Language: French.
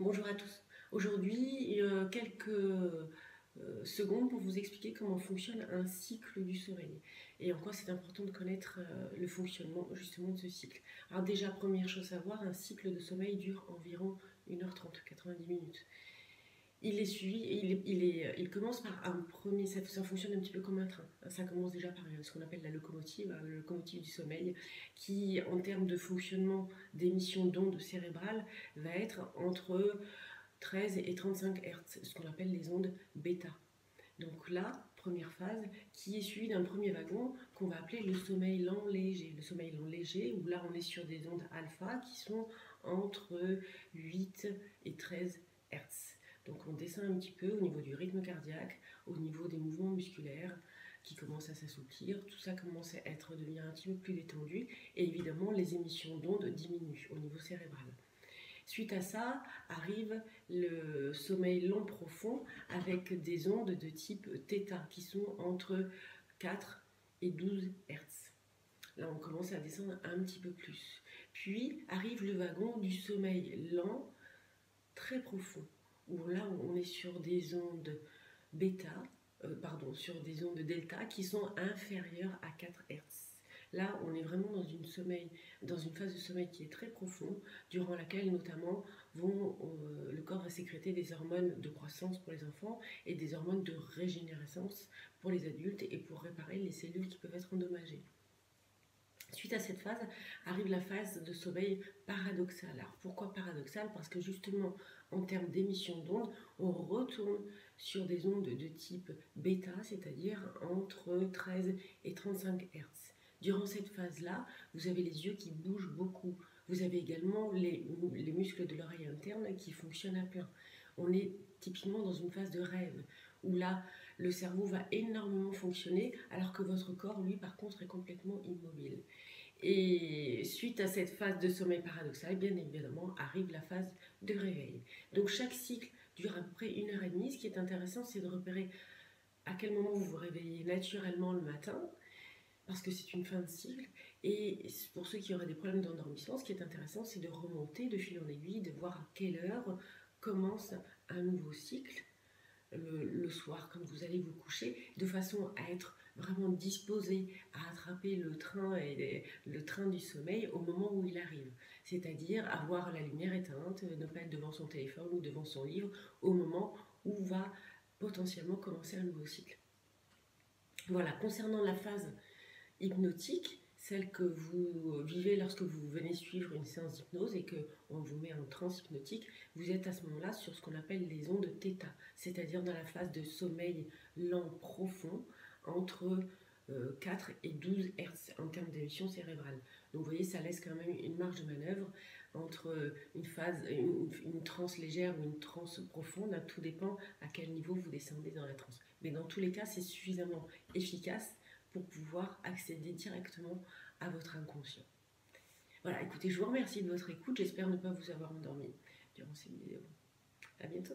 Bonjour à tous. Aujourd'hui, quelques secondes pour vous expliquer comment fonctionne un cycle du sommeil et en quoi c'est important de connaître le fonctionnement justement de ce cycle. Alors déjà, première chose à voir, un cycle de sommeil dure environ 1h30, 90 minutes. Il est suivi et il commence par un premier, ça fonctionne un petit peu comme un train. Ça commence déjà par ce qu'on appelle la locomotive du sommeil, qui en termes de fonctionnement d'émission d'ondes cérébrales va être entre 13 et 35 Hz, ce qu'on appelle les ondes bêta. Donc là, première phase, qui est suivie d'un premier wagon qu'on va appeler le sommeil lent léger. Le sommeil lent léger, où là on est sur des ondes alpha qui sont entre 8 et 13 Hz. Donc on descend un petit peu au niveau du rythme cardiaque, au niveau des mouvements musculaires qui commencent à s'assouplir, tout ça commence à devenir un petit peu plus détendu et évidemment les émissions d'ondes diminuent au niveau cérébral. Suite à ça, arrive le sommeil lent profond avec des ondes de type θ qui sont entre 4 et 12 Hz. Là, on commence à descendre un petit peu plus. Puis arrive le wagon du sommeil lent très profond, où là, on est sur des ondes sur des ondes delta qui sont inférieures à 4 Hz. Là, on est vraiment dans une phase de sommeil qui est très profond, durant laquelle notamment le corps va sécréter des hormones de croissance pour les enfants et des hormones de régénérescence pour les adultes et pour réparer les cellules qui peuvent être endommagées. Suite à cette phase, arrive la phase de sommeil paradoxal. Alors pourquoi paradoxal? Parce que justement, en termes d'émission d'ondes, on retourne sur des ondes de type bêta, c'est-à-dire entre 13 et 35 Hz. Durant cette phase-là, vous avez les yeux qui bougent beaucoup. Vous avez également les muscles de l'oreille interne qui fonctionnent à plein. On est typiquement dans une phase de rêve, où là, le cerveau va énormément fonctionner, alors que votre corps, lui, par contre, est complètement immobile. Et suite à cette phase de sommeil paradoxal, bien évidemment, arrive la phase de réveil. Donc chaque cycle dure à peu près 1h30. Ce qui est intéressant, c'est de repérer à quel moment vous vous réveillez naturellement le matin, parce que c'est une fin de cycle. Et pour ceux qui auraient des problèmes d'endormissement, ce qui est intéressant, c'est de remonter de fil en aiguille, de voir à quelle heure commence un nouveau cycle le soir quand vous allez vous coucher, de façon à être vraiment disposé à attraper le train du sommeil au moment où il arrive. C'est-à-dire avoir la lumière éteinte, ne pas être devant son téléphone ou devant son livre au moment où va potentiellement commencer un nouveau cycle. Voilà, concernant la phase hypnotique, celle que vous vivez lorsque vous venez suivre une séance d'hypnose et qu'on vous met en transe hypnotique, vous êtes à ce moment-là sur ce qu'on appelle les ondes θ, c'est-à-dire dans la phase de sommeil lent profond entre 4 et 12 Hz en termes d'émission cérébrale. Donc vous voyez, ça laisse quand même une marge de manœuvre entre une transe légère ou une transe profonde, tout dépend à quel niveau vous descendez dans la transe. Mais dans tous les cas, c'est suffisamment efficace pour pouvoir accéder directement à votre inconscient. Voilà, écoutez, je vous remercie de votre écoute, j'espère ne pas vous avoir endormi durant cette vidéo. À bientôt.